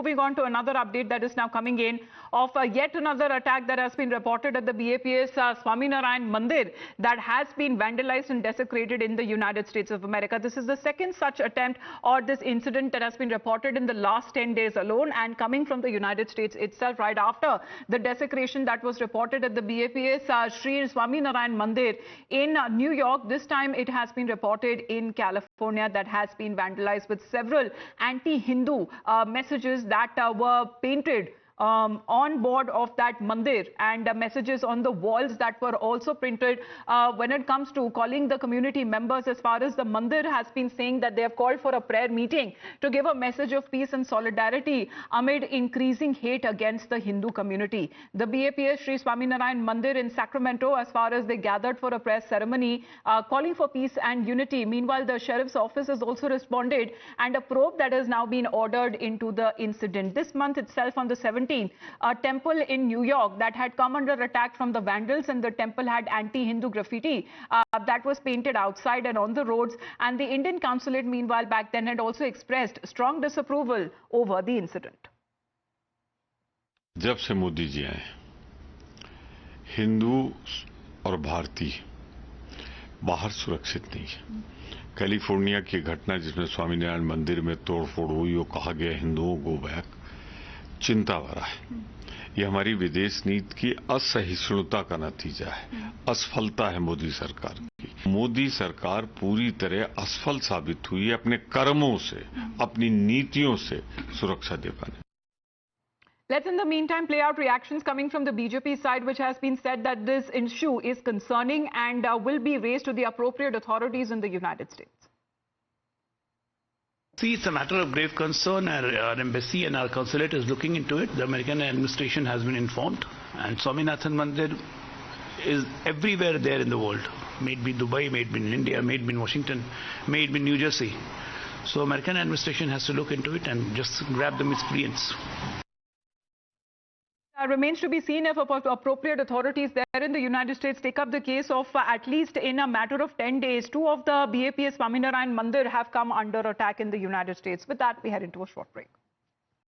moving on to another update that is now coming in of yet another attack that has been reported at the BAPS Swaminarayan Mandir that has been vandalized and desecrated in the United States of America. This is the second such attempt or this incident that has been reported in the last 10 days alone, and coming from the United States itself right after the desecration that was reported at the BAPS Sri Swaminarayan Mandir in New York. This time it has been reported in California that has been vandalized with several anti-Hindu messages that were painted on board of that mandir, and messages on the walls that were also printed when it comes to calling the community members. As far as the mandir has been saying that they have called for a prayer meeting to give a message of peace and solidarity amid increasing hate against the Hindu community. The BAPS Sri Swaminarayan Mandir in Sacramento, as far as they gathered for a prayer ceremony calling for peace and unity. Meanwhile, the sheriff's office has also responded, and a probe that has now been ordered into the incident. This month itself, on the 17th, a temple in New York that had come under attack from the vandals, and the temple had anti-Hindu graffiti that was painted outside and on the roads. And the Indian consulate, meanwhile, back then had also expressed strong disapproval over the incident. जब से मोदी जी आए, हिंदू और भारतीय बाहर सुरक्षित नहीं है। California की घटना जिसमें स्वामीनारायण मंदिर में तोड़फोड़ हुई और कहा गया हिंदुओं को बैक, चिंता भरा है। यह हमारी विदेश नीति की असहिष्णुता का नतीजा है, असफलता है मोदी सरकार की। मोदी सरकार पूरी तरह असफल साबित हुई है अपने कर्मों से, अपनी नीतियों से सुरक्षा दे पाने। Let's in the meantime play out reactions coming from the BJP side, which has been said that this issue is concerning and will be raised to the appropriate authorities in the United States. See, it's a matter of grave concern. Our embassy and our consulate is looking into it. The American administration has been informed, and Swaminathan Mandir is everywhere there in the world. May it be Dubai, may it be in India, may it be in Washington, may it be in New Jersey. So American administration has to look into it and just grab the miscreants. Remains to be seen if appropriate authorities there in the United States take up the case of at least in a matter of 10 days, two of the BAPS Swaminarayan Mandir have come under attack in the United States. With that, we head into a short break.